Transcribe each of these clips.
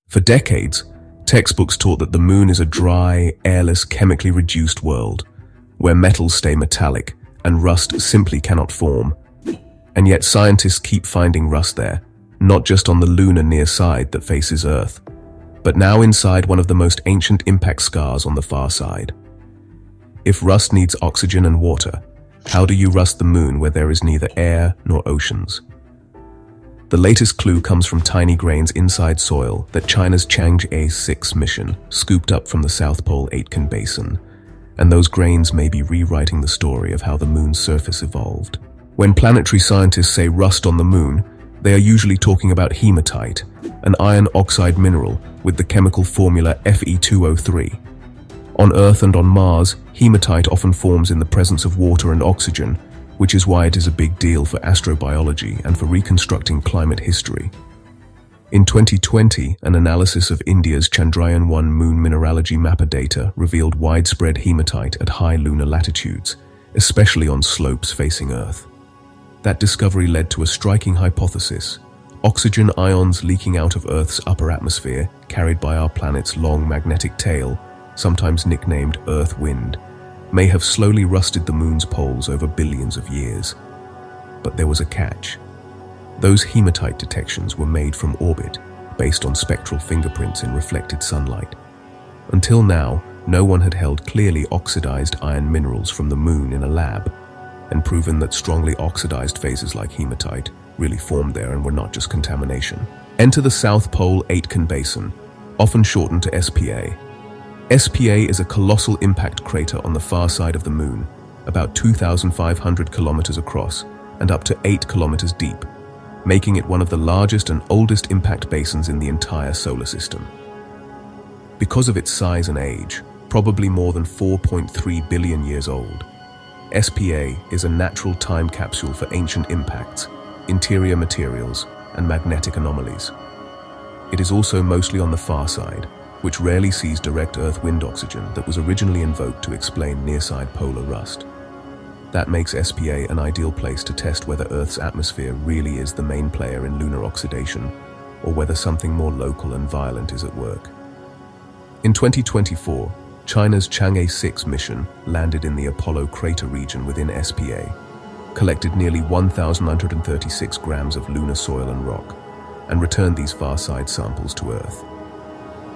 For decades, textbooks taught that the moon is a dry, airless, chemically reduced world, where metals stay metallic and rust simply cannot form. And yet scientists keep finding rust there, not just on the lunar near side that faces Earth, but now inside one of the most ancient impact scars on the far side. If rust needs oxygen and water, how do you rust the moon where there is neither air nor oceans? The latest clue comes from tiny grains inside soil that China's Chang'e-6 mission scooped up from the South Pole-Aitken basin, and those grains may be rewriting the story of how the moon's surface evolved. When planetary scientists say rust on the moon, they are usually talking about hematite, an iron oxide mineral with the chemical formula Fe2O3. On Earth and on Mars, hematite often forms in the presence of water and oxygen, which is why it is a big deal for astrobiology and for reconstructing climate history. In 2020, an analysis of India's Chandrayaan-1 moon mineralogy mapper data revealed widespread hematite at high lunar latitudes, especially on slopes facing Earth. That discovery led to a striking hypothesis: oxygen ions leaking out of Earth's upper atmosphere, carried by our planet's long magnetic tail, sometimes nicknamed Earth wind, may have slowly rusted the moon's poles over billions of years. But there was a catch. Those hematite detections were made from orbit, based on spectral fingerprints in reflected sunlight. Until now, no one had held clearly oxidized iron minerals from the moon in a lab, and proven that strongly oxidized phases like hematite really formed there and were not just contamination. Enter the South Pole-Aitken basin, often shortened to SPA. SPA is a colossal impact crater on the far side of the moon, about 2,500 kilometers across and up to 8 kilometers deep, making it one of the largest and oldest impact basins in the entire solar system. Because of its size and age, probably more than 4.3 billion years old, SPA is a natural time capsule for ancient impacts, interior materials, and magnetic anomalies. It is also mostly on the far side, which rarely sees direct Earth wind oxygen that was originally invoked to explain near-side polar rust. That makes SPA an ideal place to test whether Earth's atmosphere really is the main player in lunar oxidation, or whether something more local and violent is at work. In 2024, China's Chang'e-6 mission landed in the Apollo crater region within SPA, collected nearly 1,936 grams of lunar soil and rock, and returned these far-side samples to Earth.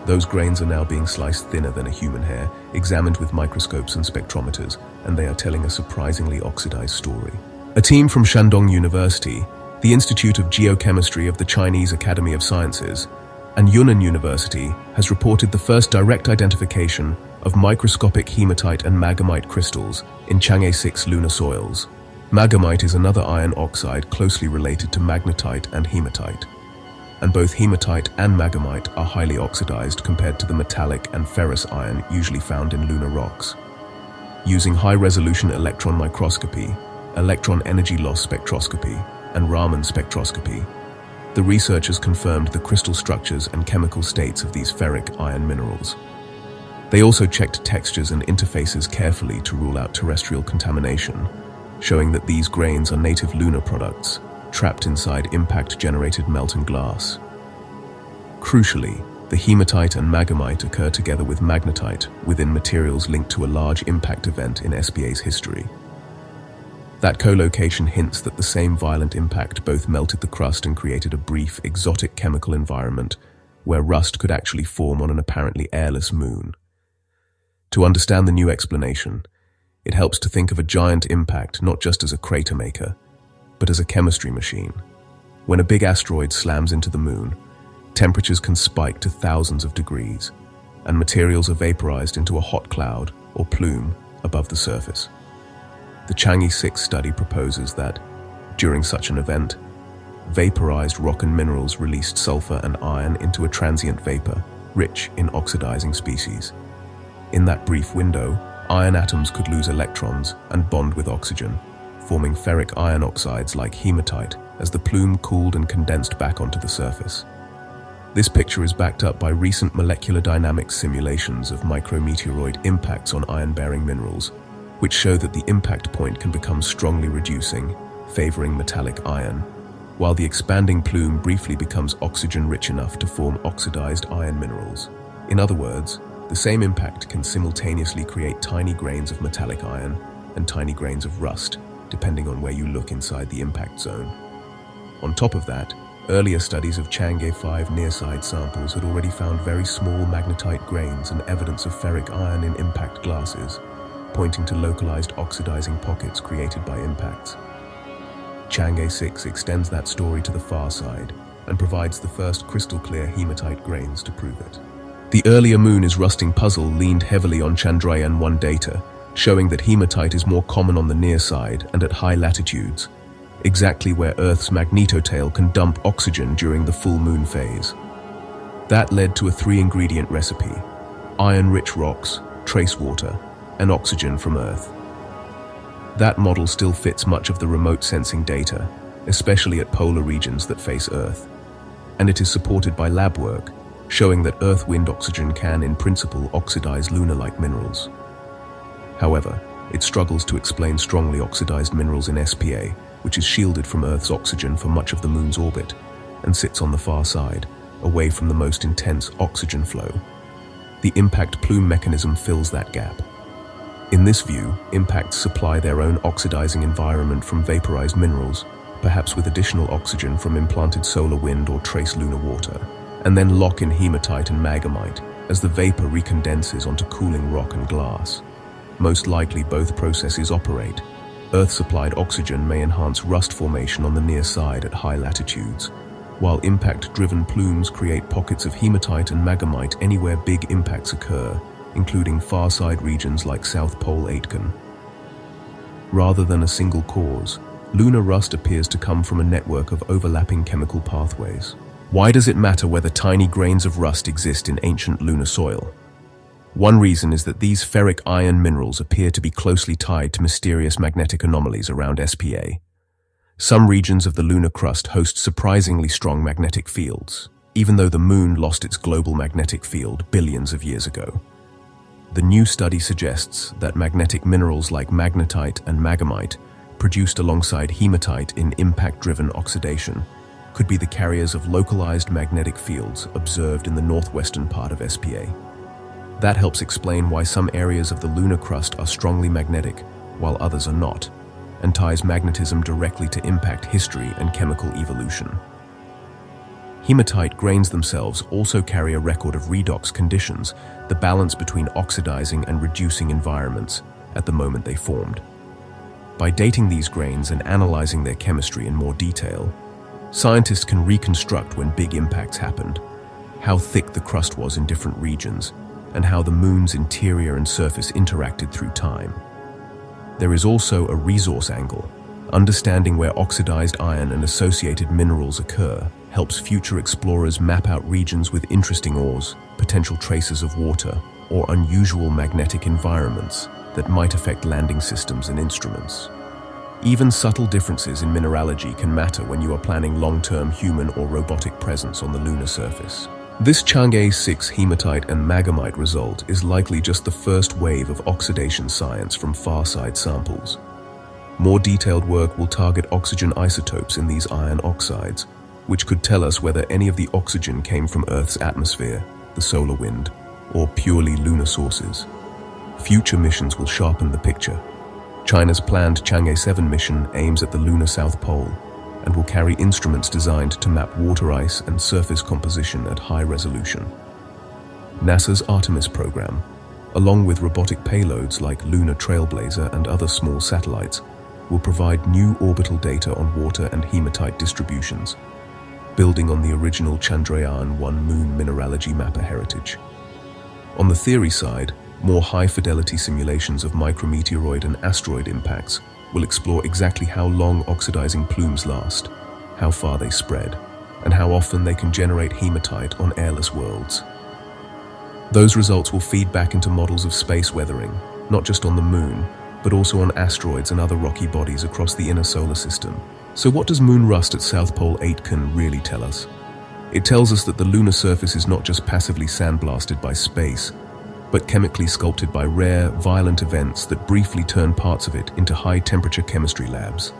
Those grains are now being sliced thinner than a human hair, examined with microscopes and spectrometers, and they are telling a surprisingly oxidized story. A team from Shandong University, the Institute of Geochemistry of the Chinese Academy of Sciences, and Yunnan University has reported the first direct identification of microscopic hematite and maghemite crystals in Chang'e-6 lunar soils. Maghemite is another iron oxide closely related to magnetite and hematite, and both hematite and maghemite are highly oxidized compared to the metallic and ferrous iron usually found in lunar rocks. Using high-resolution electron microscopy, electron energy loss spectroscopy, and Raman spectroscopy, the researchers confirmed the crystal structures and chemical states of these ferric iron minerals. They also checked textures and interfaces carefully to rule out terrestrial contamination, showing that these grains are native lunar products, trapped inside impact-generated melted glass. Crucially, the hematite and maghemite occur together with magnetite within materials linked to a large impact event in SPA's history. That co-location hints that the same violent impact both melted the crust and created a brief, exotic chemical environment where rust could actually form on an apparently airless moon. To understand the new explanation, it helps to think of a giant impact not just as a crater maker, but as a chemistry machine. When a big asteroid slams into the moon, temperatures can spike to thousands of degrees, and materials are vaporized into a hot cloud or plume above the surface. The Chang'e-6 study proposes that, during such an event, vaporized rock and minerals released sulfur and iron into a transient vapor, rich in oxidizing species. In that brief window, iron atoms could lose electrons and bond with oxygen, forming ferric iron oxides like hematite as the plume cooled and condensed back onto the surface. This picture is backed up by recent molecular dynamics simulations of micrometeoroid impacts on iron-bearing minerals, which show that the impact point can become strongly reducing, favoring metallic iron. while the expanding plume briefly becomes oxygen-rich enough to form oxidized iron minerals. In other words, the same impact can simultaneously create tiny grains of metallic iron and tiny grains of rust, depending on where you look inside the impact zone. On top of that, earlier studies of Chang'e-6 near-side samples had already found very small magnetite grains and evidence of ferric iron in impact glasses, pointing to localized oxidizing pockets created by impacts. Chang'e-6 extends that story to the far side and provides the first crystal-clear hematite grains to prove it. The earlier Moon is rusting puzzle leaned heavily on Chandrayaan-1 data, showing that hematite is more common on the near side and at high latitudes, exactly where Earth's magnetotail can dump oxygen during the full moon phase. That led to a 3-ingredient recipe: iron-rich rocks, trace water, and oxygen from Earth. That model still fits much of the remote sensing data, especially at polar regions that face Earth, and it is supported by lab work, showing that Earth wind oxygen can, in principle, oxidize lunar-like minerals. However, it struggles to explain strongly oxidized minerals in SPA, which is shielded from Earth's oxygen for much of the Moon's orbit and sits on the far side, away from the most intense oxygen flow. The impact plume mechanism fills that gap. In this view, impacts supply their own oxidizing environment from vaporized minerals, perhaps with additional oxygen from implanted solar wind or trace lunar water, and then lock in hematite and maghemite as the vapor recondenses onto cooling rock and glass. Most likely both processes operate. Earth-supplied oxygen may enhance rust formation on the near side at high latitudes, while impact-driven plumes create pockets of hematite and maghemite anywhere big impacts occur, including far-side regions like South Pole-Aitken. Rather than a single cause, lunar rust appears to come from a network of overlapping chemical pathways. Why does it matter whether tiny grains of rust exist in ancient lunar soil? One reason is that these ferric iron minerals appear to be closely tied to mysterious magnetic anomalies around SPA. Some regions of the lunar crust host surprisingly strong magnetic fields, even though the Moon lost its global magnetic field billions of years ago. The new study suggests that magnetic minerals like magnetite and maghemite, produced alongside hematite in impact-driven oxidation, could be the carriers of localized magnetic fields observed in the northwestern part of SPA. That helps explain why some areas of the lunar crust are strongly magnetic, while others are not, and ties magnetism directly to impact history and chemical evolution. Hematite grains themselves also carry a record of redox conditions, the balance between oxidizing and reducing environments, at the moment they formed. By dating these grains and analyzing their chemistry in more detail, scientists can reconstruct when big impacts happened, how thick the crust was in different regions, and how the Moon's interior and surface interacted through time. There is also a resource angle. Understanding where oxidized iron and associated minerals occur helps future explorers map out regions with interesting ores, potential traces of water, or unusual magnetic environments that might affect landing systems and instruments. Even subtle differences in mineralogy can matter when you are planning long-term human or robotic presence on the lunar surface. This Chang'e-6 hematite and maghemite result is likely just the first wave of oxidation science from far-side samples. More detailed work will target oxygen isotopes in these iron oxides, which could tell us whether any of the oxygen came from Earth's atmosphere, the solar wind, or purely lunar sources. Future missions will sharpen the picture. China's planned Chang'e-7 mission aims at the lunar South Pole and will carry instruments designed to map water ice and surface composition at high resolution. NASA's Artemis program, along with robotic payloads like Lunar Trailblazer and other small satellites, will provide new orbital data on water and hematite distributions, building on the original Chandrayaan-1 Moon mineralogy mapper heritage. On the theory side, more high-fidelity simulations of micrometeoroid and asteroid impacts will explore exactly how long oxidizing plumes last, how far they spread, and how often they can generate hematite on airless worlds. Those results will feed back into models of space weathering, not just on the Moon, but also on asteroids and other rocky bodies across the inner solar system. So what does moon rust at South Pole-Aitken really tell us? It tells us that the lunar surface is not just passively sandblasted by space, but chemically sculpted by rare, violent events that briefly turn parts of it into high-temperature chemistry labs.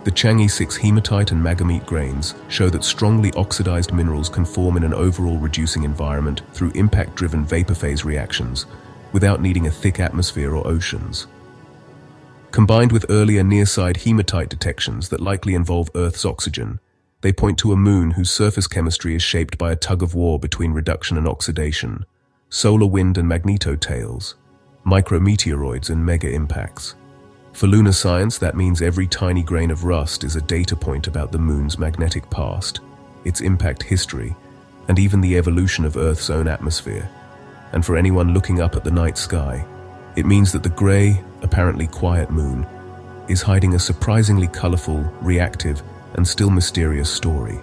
The Chang'e-6 hematite and maghemite grains show that strongly oxidized minerals can form in an overall reducing environment through impact-driven vapor phase reactions, without needing a thick atmosphere or oceans. Combined with earlier near-side hematite detections that likely involve Earth's oxygen, they point to a moon whose surface chemistry is shaped by a tug-of-war between reduction and oxidation, solar wind and magnetotails, micrometeoroids and mega-impacts. For lunar science, that means every tiny grain of rust is a data point about the moon's magnetic past, its impact history, and even the evolution of Earth's own atmosphere. And for anyone looking up at the night sky, it means that the grey, apparently quiet moon is hiding a surprisingly colorful, reactive, and still mysterious story,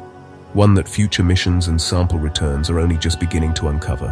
one that future missions and sample returns are only just beginning to uncover.